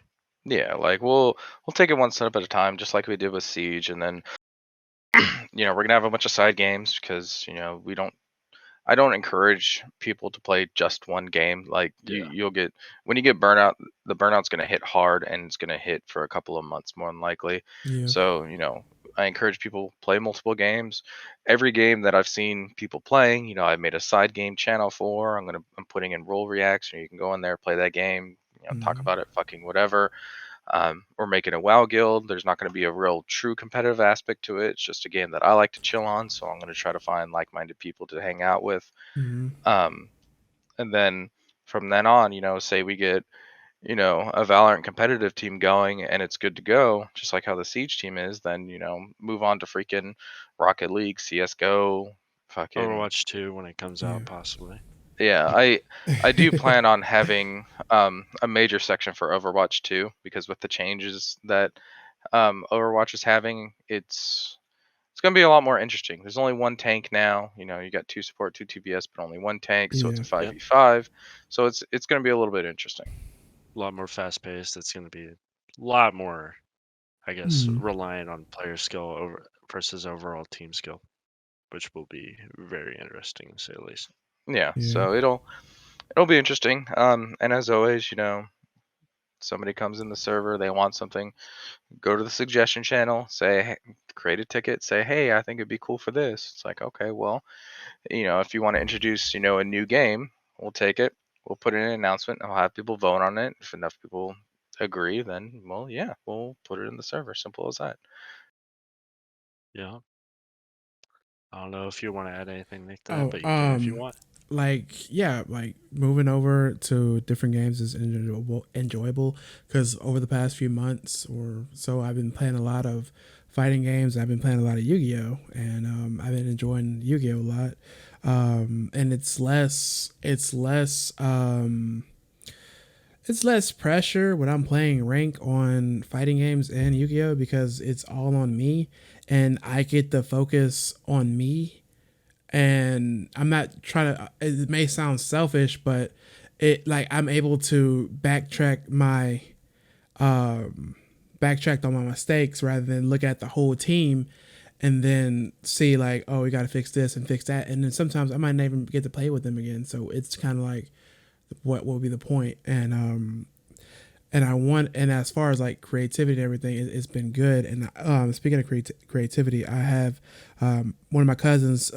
Yeah, like we'll take it one step at a time, just like we did with Siege, and then we're gonna have a bunch of side games because we don't. I don't encourage people to play just one game. Like Yeah. you'll get when you get burnout, the burnout's gonna hit hard and it's gonna hit for a couple of months more than likely. Yeah. So I encourage people play multiple games. Every game that I've seen people playing, I made a side game channel for. I'm putting in role reacts, and you can go in there, play that game, talk Hmm. about it, fucking whatever. We're making a WoW guild. There's not going to be a real true competitive aspect to it. It's just a game that I like to chill on, so I'm going to try to find like-minded people to hang out with. Hmm. Um, and then from then on, say we get a Valorant competitive team going and it's good to go, just like how the Siege team is. Then move on to freaking Rocket League, CS:GO, fucking Overwatch 2 when it comes Yeah. out, possibly. yeah. I do plan on having a major section for Overwatch 2 because with the changes that Overwatch is having, it's going to be a lot more interesting. There's only one tank now. You got two support, two TBS, but only one tank, so it's Yeah. a Yep. 5v5. So it's going to be a little bit interesting. A lot more fast paced. It's going to be a lot more, I guess, Hmm. reliant on player skill over versus overall team skill, which will be very interesting to say the least. Yeah, Yeah. so it'll be interesting. And as always, somebody comes in the server, they want something, go to the suggestion channel, say, hey, create a ticket, say, hey, I think it'd be cool for this. It's like, okay, well, if you want to introduce, a new game, we'll take it. We'll put in an announcement. I'll have people vote on it. If enough people agree, then well, yeah, we'll put it in the server. Simple as that. Yeah. I don't know if you want to add anything, Nick, to that, Oh, but you can if you want. like yeah, like moving over to different games is enjoyable because over the past few months or so, I've been playing a lot of fighting games. I've been playing a lot of Yu-Gi-Oh, and I've been enjoying Yu-Gi-Oh a lot. And it's less pressure when I'm playing rank on fighting games and Yu-Gi-Oh because it's all on me, and I get the focus on me, and I'm not trying to. It may sound selfish, but it like I'm able to backtrack on my mistakes rather than look at the whole team and then see like, oh, we got to fix this and fix that, and then sometimes I might not even get to play with them again. So it's kind of like, what will be the point? And I want, and as far as like creativity and everything, it's been good. And speaking of creativity, I have one of my cousins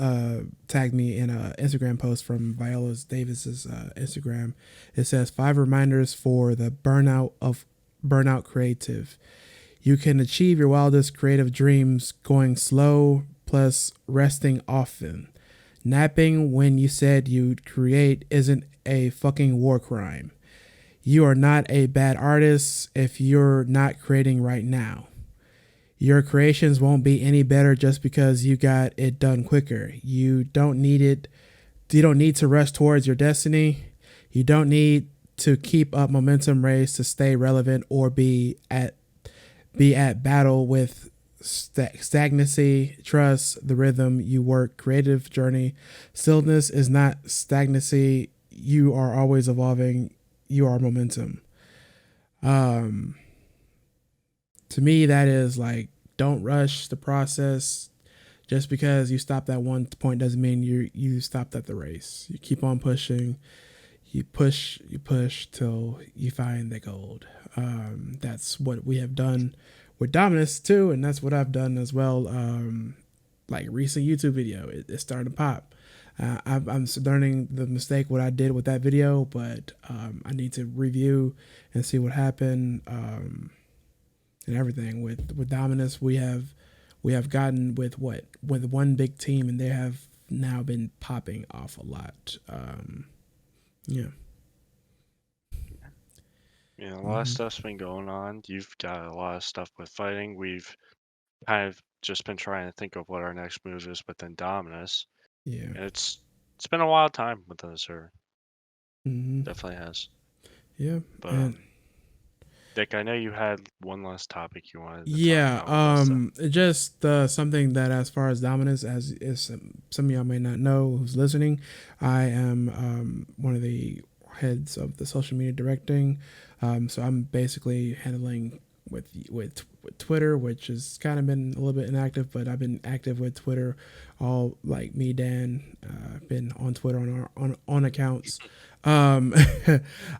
tagged me in an Instagram post from Viola Davis's Instagram. It says 5 reminders for the burnout creative. You can achieve your wildest creative dreams going slow plus resting often. Napping when you said you'd create isn't a fucking war crime. You are not a bad artist if you're not creating right now. Your creations won't be any better just because you got it done quicker. You don't need it. You don't need to rush towards your destiny. You don't need to keep up momentum race to stay relevant or be at battle with stagnancy. Trust the rhythm you work. Creative journey. Stillness is not stagnancy. You are always evolving. You are momentum. Um, to me, that is like, don't rush the process. Just because you stopped at one point doesn't mean you stopped at the race. You keep on pushing. You push till you find the gold. That's what we have done with Dominus too, and that's what I've done as well. Like recent YouTube video, it's starting to pop. I'm learning the mistake what I did with that video, but I need to review and see what happened, and everything with Dominus. We have gotten with one big team, and they have now been popping off a lot. Yeah. A lot of Hmm. stuff's been going on. You've got a lot of stuff with fighting. We've kind of just been trying to think of what our next move is within Dominus, Yeah. and it's been a wild time within the server. Hmm. Definitely has. Yeah. But And Nick, I know you had one last topic you wanted to talk Yeah, about with us. just something that, as far as Dominus, as some of y'all may not know who's listening, I am one of the heads of the social media directing. So I'm basically handling with Twitter, which has kind of been a little bit inactive, but I've been active with Twitter. All like me, Dan, been on Twitter on our on accounts. Um,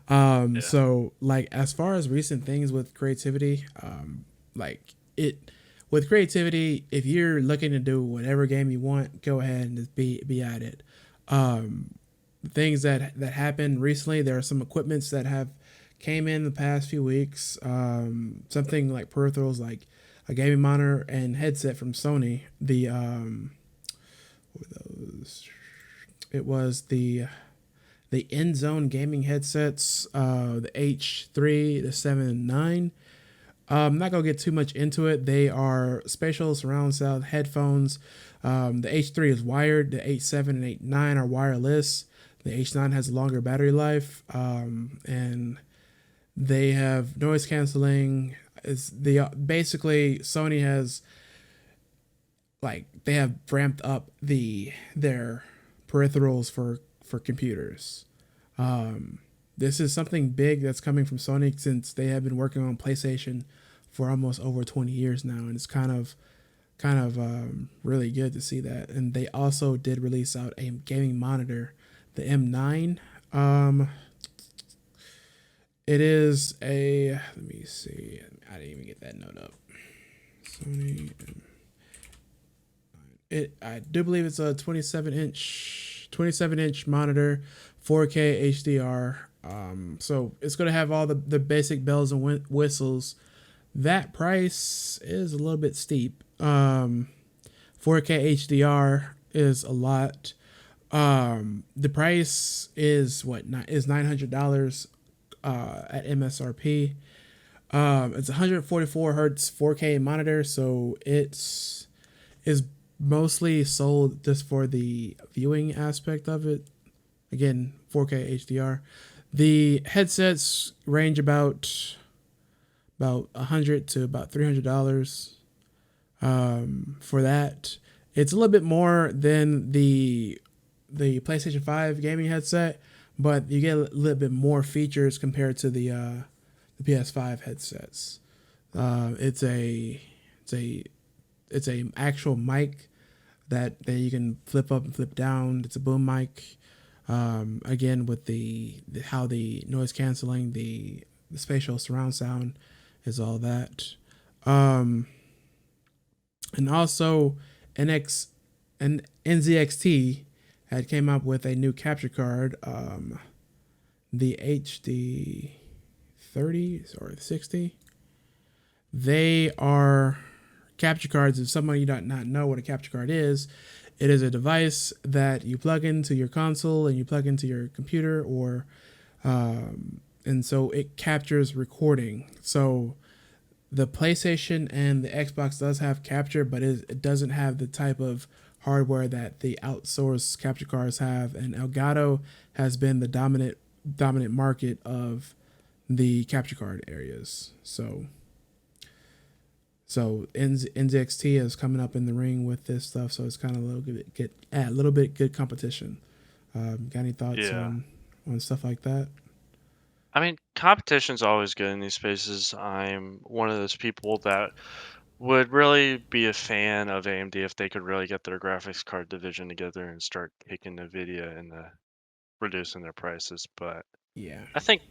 Yeah. so like as far as recent things with creativity, like it with creativity, if you're looking to do whatever game you want, go ahead and just be at it. Things that happened recently, there are some equipments that have came in the past few weeks. Something like peripherals, like a gaming monitor and headset from Sony. What were those? It was the End Zone gaming headsets, the H3, the 7 and 9. I'm not gonna get too much into it. They are spatial surround sound headphones. The H3 is wired. The H7 and H9 are wireless. The H9 has a longer battery life, and they have noise canceling. Is the basically Sony has like they have ramped up their peripherals for computers. This is something big that's coming from Sony since they have been working on PlayStation for almost over 20 years now, and it's kind of really good to see that. And they also did release out a gaming monitor, the M9. It is a, let me see, I didn't even get that note up. Sony. I do believe it's a 27-inch monitor, 4K HDR. So it's going to have all the basic bells and whistles. That price is a little bit steep. 4K HDR is a lot. The price is $900 at MSRP. It's 144 hertz 4K monitor, so it's is mostly sold just for the viewing aspect of it. Again, 4K HDR. The headsets range about $100 to about $300 for that. It's a little bit more than the PlayStation 5 gaming headset, but you get a little bit more features compared to the PS5 headsets. It's a actual mic that you can flip up and flip down. It's a boom mic. Again, with the how the noise canceling, the spatial surround sound is all that. Um, and also NX and NZXT had came up with a new capture card, the HD 30 or 60. They are capture cards. If somebody does not know what a capture card is, it is a device that you plug into your console and you plug into your computer, or and so it captures recording. So the PlayStation and the Xbox does have capture, but it doesn't have the type of hardware that the outsourced capture cards have. And Elgato has been the dominant market of the capture card areas. So NZXT is coming up in the ring with this stuff, so it's kind of a little bit good competition. Got any thoughts Yeah. on stuff like that? I mean, competition's always good in these spaces. I'm one of those people that would really be a fan of AMD if they could really get their graphics card division together and start taking NVIDIA and reducing their prices. But Yeah. I think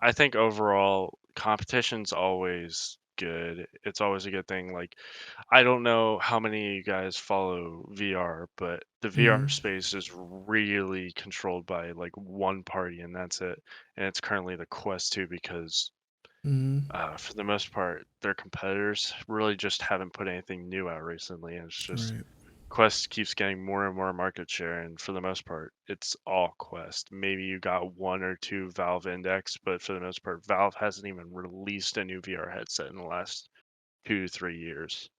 I think overall competition's always good. It's always a good thing. Like I don't know how many of you guys follow VR, but the VR Mm-hmm. space is really controlled by like one party, and that's it. And it's currently the Quest 2 because, Mm-hmm. for the most part, their competitors really just haven't put anything new out recently. And it's just Right. Quest keeps getting more and more market share, and for the most part, it's all Quest. Maybe you got one or two Valve Index, but for the most part, Valve hasn't even released a new VR headset in the last 2 to 3 years.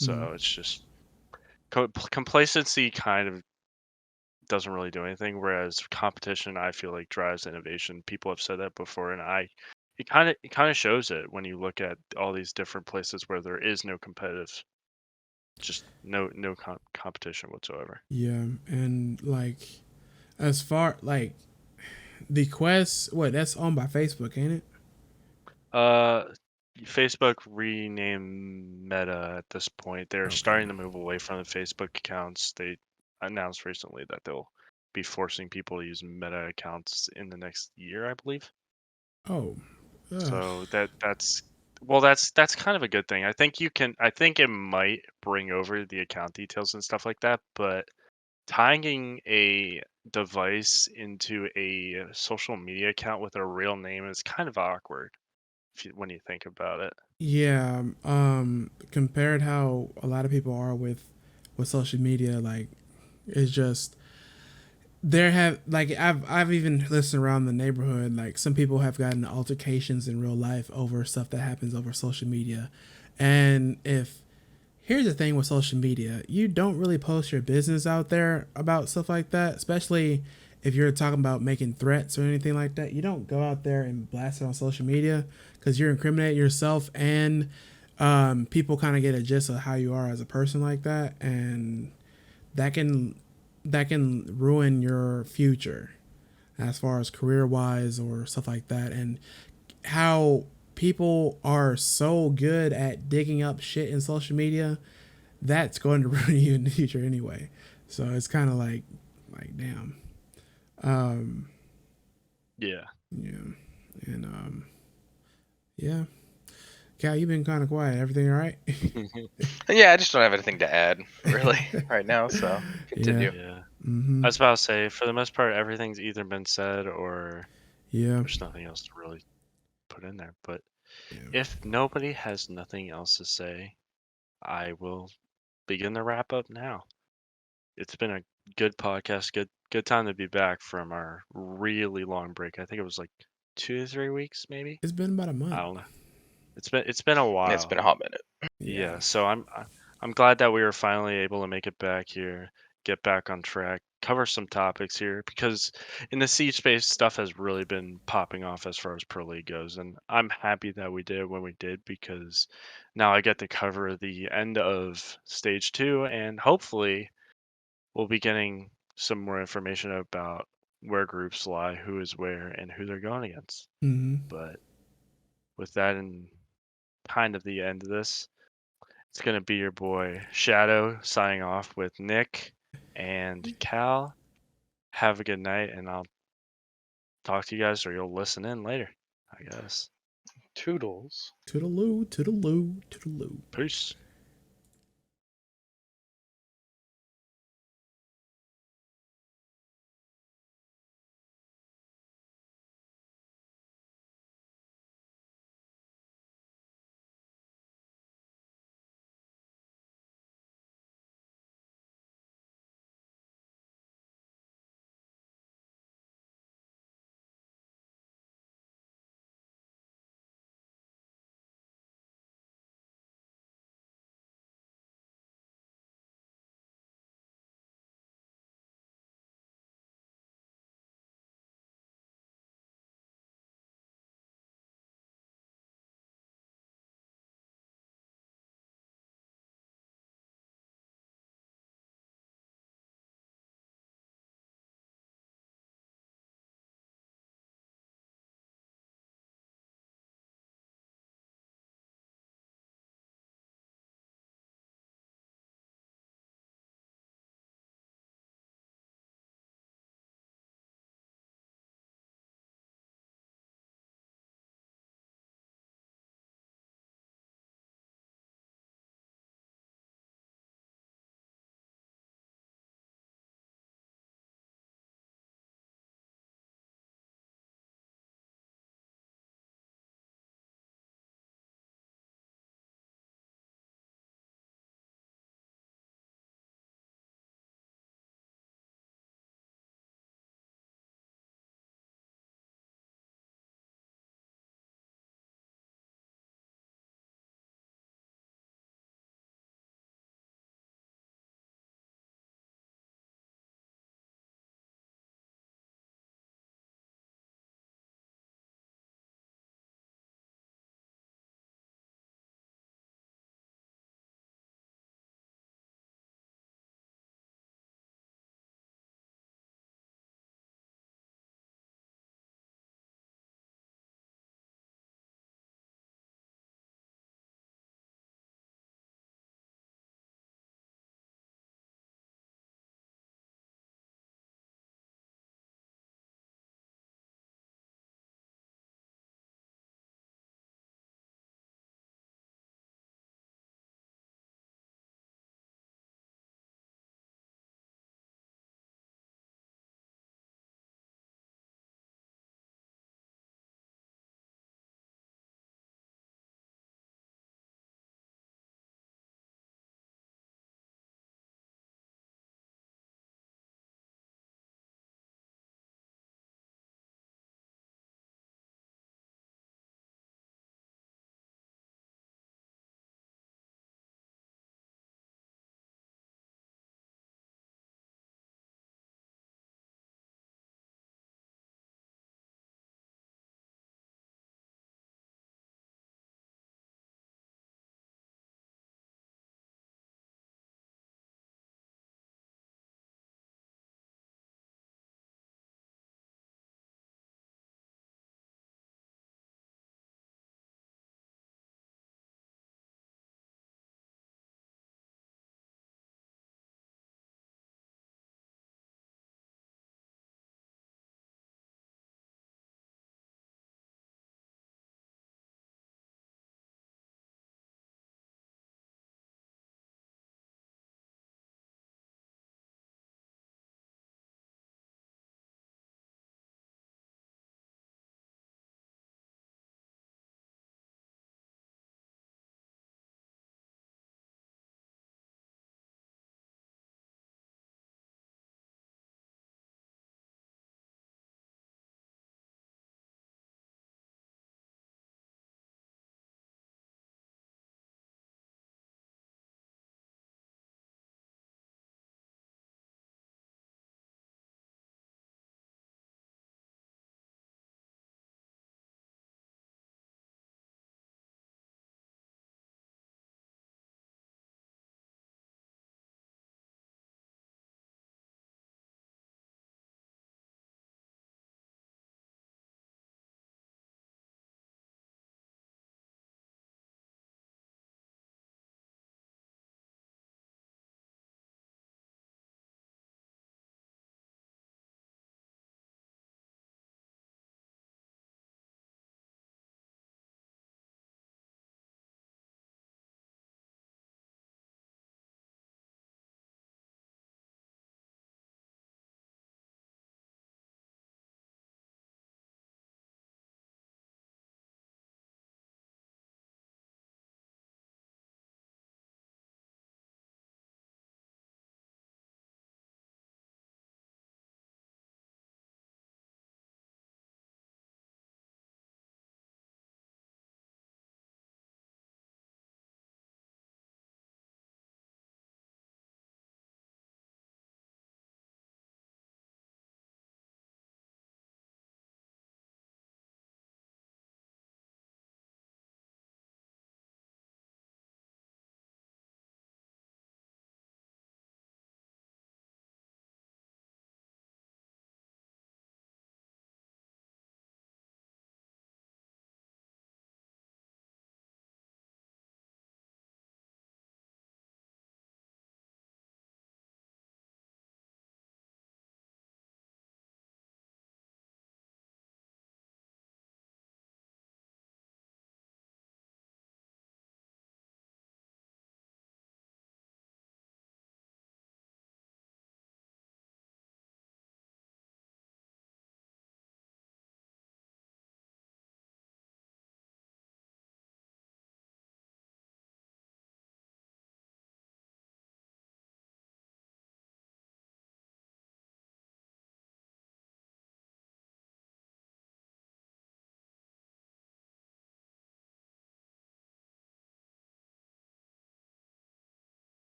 Mm-hmm. So it's just complacency kind of doesn't really do anything, whereas competition, I feel like drives innovation. People have said that before, and I it kind of shows it when you look at all these different places where there is no competitive, just no competition whatsoever. Yeah, and like as far like the Quest, what that's owned by Facebook, ain't it? Uh, Facebook renamed Meta at this point. They're Okay. starting to move away from the Facebook accounts. They announced recently that they'll be forcing people to use Meta accounts in the next year, I believe. Oh, ugh. So that's kind of a good thing. I think it might bring over the account details and stuff like that, but tying a device into a social media account with a real name is kind of awkward when you think about it. Yeah. Compared how a lot of people are with social media, like it's just there have like I've even listened around the neighborhood. Like some people have gotten altercations in real life over stuff that happens over social media, and if here's the thing with social media, you don't really post your business out there about stuff like that, especially if you're talking about making threats or anything like that. You don't go out there and blast it on social media because you're incriminating yourself, and people kind of get a gist of how you are as a person like that, and that can that can ruin your future as far as career wise or stuff like that. And how people are so good at digging up shit in social media, that's going to ruin you in the future anyway. So it's kind of like damn. Um, Yeah. yeah, and yeah. Cal, you've been kind of quiet. Everything all right? Yeah, I just don't have anything to add really right now. So Yeah. continue. Yeah. Mm-hmm. I was about to say, for the most part, everything's either been said or Yeah. there's nothing else to really put in there. But Yeah. if nobody has nothing else to say, I will begin the wrap up now. It's been a good podcast, good time to be back from our really long break. I think it was like 2 to 3 weeks, maybe. It's been about a I month. don't know. It's been a It's been a while. hot minute. Yeah. Yeah, so I'm glad that we were finally able to make it back here, get back on track, cover some topics here because in the siege space stuff has really been popping off as far as pro league goes, and I'm happy that we did when we did because now I get to cover the end of stage 2 and hopefully we'll be getting some more information about where groups lie, who is where, and who they're going against. Mm-hmm. But with that in kind of the end of this, it's going to be your boy Shadow signing off with Nick and Cal. Have a good night, and I'll talk to you guys, or you'll listen in later, I guess. Toodles. Toodaloo, toodaloo, toodaloo. Peace.